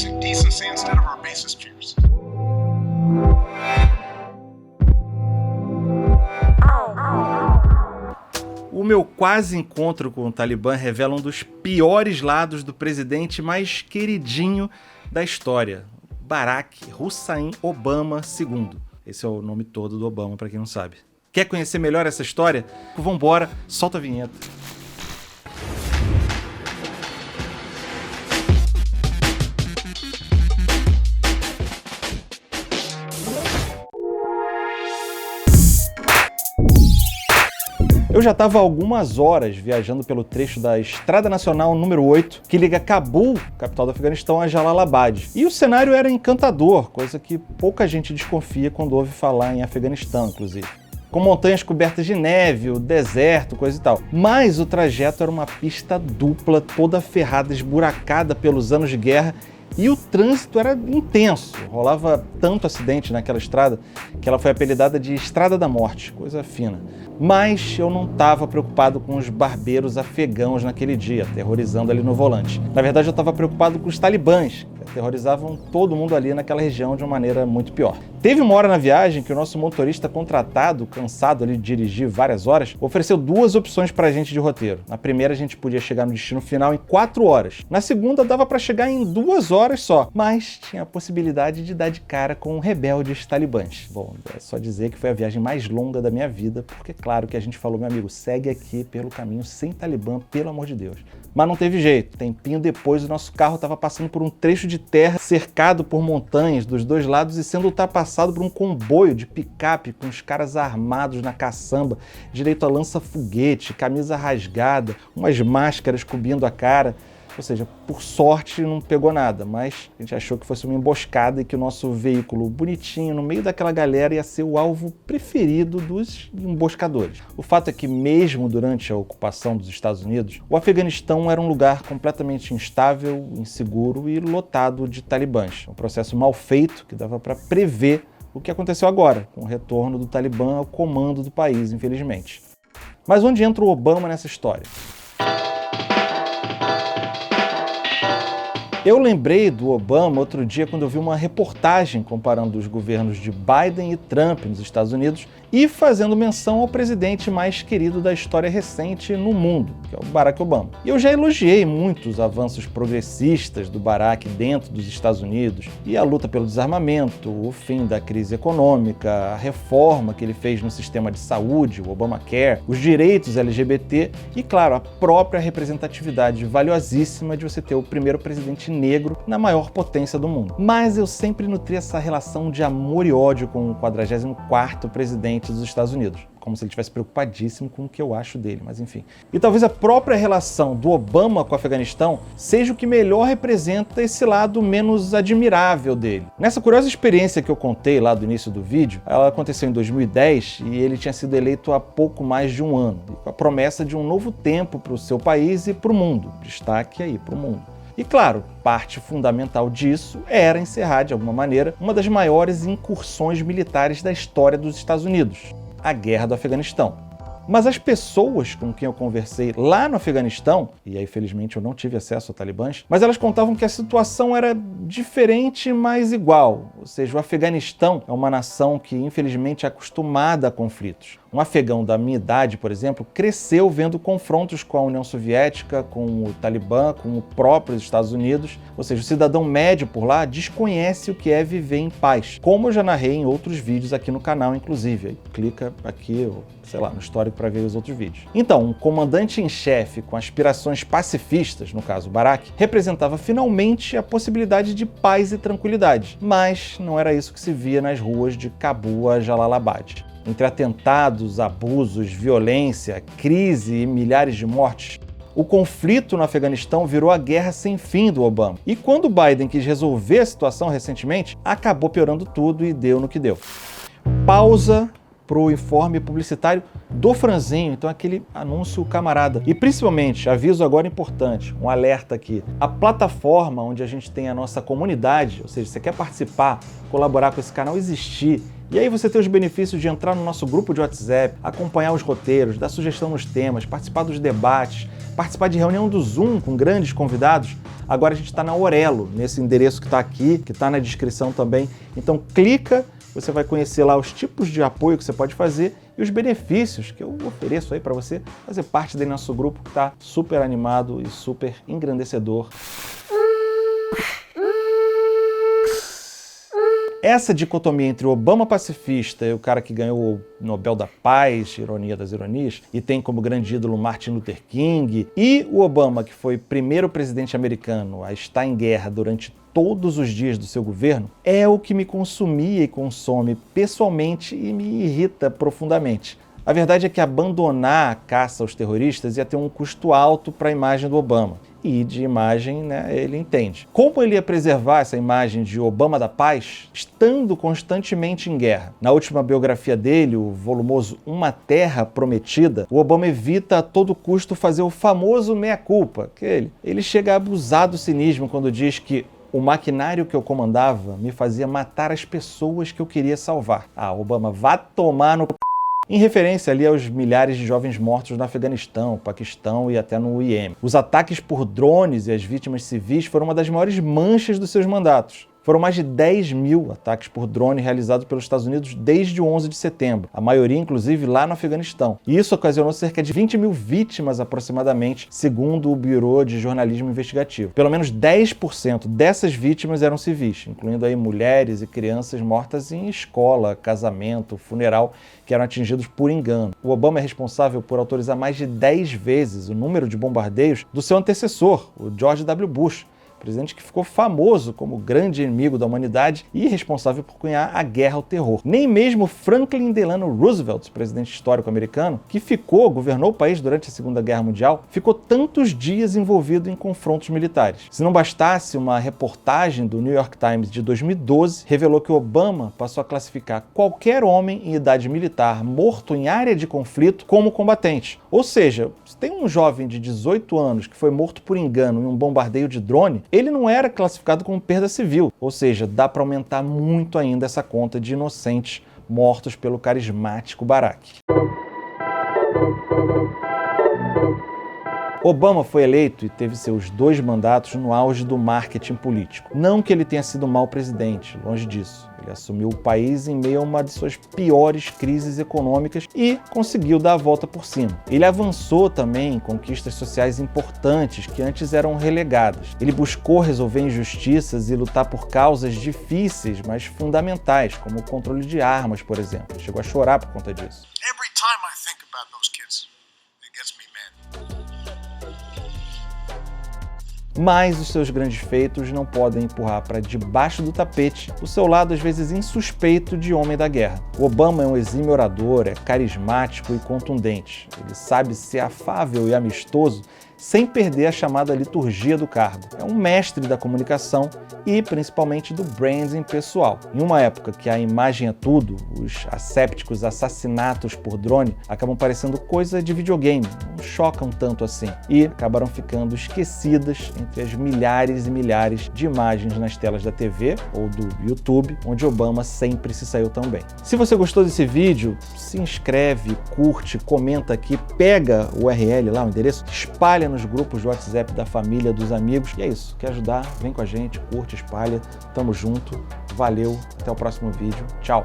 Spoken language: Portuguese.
some decency instead of our racist fears. O meu quase encontro com o Talibã revela um dos piores lados do presidente mais queridinho da história, Barack Hussein Obama II. Esse é o nome todo do Obama, para quem não sabe. Quer conhecer melhor essa história? Vambora, solta a vinheta. Eu já estava há algumas horas viajando pelo trecho da Estrada Nacional número 8, que liga Cabul, capital do Afeganistão, a Jalalabad. E o cenário era encantador, coisa que pouca gente desconfia quando ouve falar em Afeganistão, inclusive. Com montanhas cobertas de neve, o deserto, coisa e tal. Mas o trajeto era uma pista dupla, toda ferrada, esburacada pelos anos de guerra, e o trânsito era intenso. Rolava tanto acidente naquela estrada que ela foi apelidada de Estrada da Morte, coisa fina. Mas eu não estava preocupado com os barbeiros afegãos naquele dia, aterrorizando ali no volante. Na verdade, eu estava preocupado com os talibãs, que aterrorizavam todo mundo ali naquela região de uma maneira muito pior. Teve uma hora na viagem que o nosso motorista contratado, cansado ali de dirigir várias horas, ofereceu duas opções para a gente de roteiro. Na primeira, a gente podia chegar no destino final em 4 horas. Na segunda, dava para chegar em 2 horas só, mas tinha a possibilidade de dar de cara com rebeldes talibãs. Bom, é só dizer que foi a viagem mais longa da minha vida, porque claro que a gente falou, meu amigo, segue aqui pelo caminho sem Talibã, pelo amor de Deus. Mas não teve jeito. Tempinho depois, o nosso carro estava passando por um trecho de terra cercado por montanhas dos dois lados e sendo ultrapassado por um comboio de picape com os caras armados na caçamba, direito a lança-foguete, camisa rasgada, umas máscaras cobrindo a cara. Ou seja, por sorte não pegou nada, mas a gente achou que fosse uma emboscada e que o nosso veículo bonitinho, no meio daquela galera, ia ser o alvo preferido dos emboscadores. O fato é que mesmo durante a ocupação dos Estados Unidos, o Afeganistão era um lugar completamente instável, inseguro e lotado de talibãs. Um processo mal feito que dava para prever o que aconteceu agora, com o retorno do Talibã ao comando do país, infelizmente. Mas onde entra o Obama nessa história? Eu lembrei do Obama outro dia quando eu vi uma reportagem comparando os governos de Biden e Trump nos Estados Unidos e fazendo menção ao presidente mais querido da história recente no mundo, que é o Barack Obama. E eu já elogiei muito os avanços progressistas do Barack dentro dos Estados Unidos e a luta pelo desarmamento, o fim da crise econômica, a reforma que ele fez no sistema de saúde, o Obamacare, os direitos LGBT e, claro, a própria representatividade valiosíssima de você ter o primeiro presidente negro na maior potência do mundo. Mas eu sempre nutri essa relação de amor e ódio com o 44º presidente dos Estados Unidos, como se ele estivesse preocupadíssimo com o que eu acho dele, mas enfim. E talvez a própria relação do Obama com o Afeganistão seja o que melhor representa esse lado menos admirável dele. Nessa curiosa experiência que eu contei lá do início do vídeo, ela aconteceu em 2010 e ele tinha sido eleito há pouco mais de um ano, com a promessa de um novo tempo para o seu país e para o mundo. Destaque aí para o mundo. E claro, parte fundamental disso era encerrar, de alguma maneira, uma das maiores incursões militares da história dos Estados Unidos, a Guerra do Afeganistão. Mas as pessoas com quem eu conversei lá no Afeganistão, e aí felizmente eu não tive acesso a talibãs, mas elas contavam que a situação era diferente, mas igual. Ou seja, o Afeganistão é uma nação que infelizmente é acostumada a conflitos. Um afegão da minha idade, por exemplo, cresceu vendo confrontos com a União Soviética, com o Talibã, com o próprio Estados Unidos. Ou seja, o cidadão médio por lá desconhece o que é viver em paz, como eu já narrei em outros vídeos aqui no canal, inclusive. Aí clica aqui, sei lá, no histórico para ver os outros vídeos. Então, um comandante em chefe com aspirações pacifistas, no caso Barack, representava finalmente a possibilidade de paz e tranquilidade. Mas não era isso que se via nas ruas de Cabul a Jalalabad. Entre atentados, abusos, violência, crise e milhares de mortes, o conflito no Afeganistão virou a guerra sem fim do Obama. E quando Biden quis resolver a situação recentemente, acabou piorando tudo e deu no que deu. Pausa pro informe publicitário do Franzinho, então aquele anúncio camarada. E principalmente, aviso agora importante, um alerta aqui. A plataforma onde a gente tem a nossa comunidade, ou seja, você quer participar, colaborar com esse canal existir E aí você tem os benefícios de entrar no nosso grupo de WhatsApp, acompanhar os roteiros, dar sugestão nos temas, participar dos debates, participar de reunião do Zoom com grandes convidados. Agora a gente está na Orelo, nesse endereço que está aqui, que está na descrição também. Então clica, você vai conhecer lá os tipos de apoio que você pode fazer e os benefícios que eu ofereço aí para você fazer parte do nosso grupo que está super animado e super engrandecedor. Essa dicotomia entre o Obama pacifista e o cara que ganhou o Nobel da Paz, ironia das ironias, e tem como grande ídolo Martin Luther King, e o Obama, que foi primeiro presidente americano a estar em guerra durante todos os dias do seu governo, é o que me consumia e consome pessoalmente e me irrita profundamente. A verdade é que abandonar a caça aos terroristas ia ter um custo alto para a imagem do Obama. E de imagem, né, ele entende. Como ele ia preservar essa imagem de Obama da Paz, estando constantemente em guerra? Na última biografia dele, o volumoso Uma Terra Prometida, o Obama evita a todo custo fazer o famoso meia-culpa. Ele chega a abusar do cinismo quando diz que o maquinário que eu comandava me fazia matar as pessoas que eu queria salvar. Obama, vá tomar no... Em referência ali aos milhares de jovens mortos no Afeganistão, Paquistão e até no Iêmen. Os ataques por drones e as vítimas civis foram uma das maiores manchas dos seus mandatos. Foram mais de 10 mil ataques por drone realizados pelos Estados Unidos desde o 11 de setembro, a maioria inclusive lá no Afeganistão. E isso ocasionou cerca de 20 mil vítimas aproximadamente, segundo o Bureau de Jornalismo Investigativo. Pelo menos 10% dessas vítimas eram civis, incluindo aí mulheres e crianças mortas em escola, casamento, funeral, que eram atingidos por engano. O Obama é responsável por autorizar mais de 10 vezes o número de bombardeios do seu antecessor, o George W. Bush, presidente que ficou famoso como grande inimigo da humanidade e responsável por cunhar a guerra ao terror. Nem mesmo Franklin Delano Roosevelt, presidente histórico americano, que governou o país durante a Segunda Guerra Mundial, ficou tantos dias envolvido em confrontos militares. Se não bastasse, uma reportagem do New York Times de 2012 revelou que Obama passou a classificar qualquer homem em idade militar morto em área de conflito como combatente. Ou seja, se tem um jovem de 18 anos que foi morto por engano em um bombardeio de drone, ele não era classificado como perda civil, ou seja, dá para aumentar muito ainda essa conta de inocentes mortos pelo carismático Barack. Obama foi eleito e teve seus 2 mandatos no auge do marketing político. Não que ele tenha sido um mau presidente, longe disso. Ele assumiu o país em meio a uma de suas piores crises econômicas e conseguiu dar a volta por cima. Ele avançou também em conquistas sociais importantes que antes eram relegadas. Ele buscou resolver injustiças e lutar por causas difíceis, mas fundamentais, como o controle de armas, por exemplo. Ele chegou a chorar por conta disso. Every time I think about those kids, it gets me mad. Mas os seus grandes feitos não podem empurrar para debaixo do tapete o seu lado às vezes insuspeito de homem da guerra. O Obama é um exímio orador, é carismático e contundente. Ele sabe ser afável e amistoso sem perder a chamada liturgia do cargo. É um mestre da comunicação e principalmente do branding pessoal. Em uma época que a imagem é tudo, os assépticos assassinatos por drone acabam parecendo coisa de videogame, não chocam tanto assim e acabaram ficando esquecidas entre as milhares e milhares de imagens nas telas da TV ou do YouTube, onde Obama sempre se saiu tão bem. Se você gostou desse vídeo, se inscreve, curte, comenta aqui, pega o URL lá, o endereço, espalha nos grupos do WhatsApp da família, dos amigos. E é isso, quer ajudar? Vem com a gente, curte, espalha, tamo junto, valeu, até o próximo vídeo, tchau!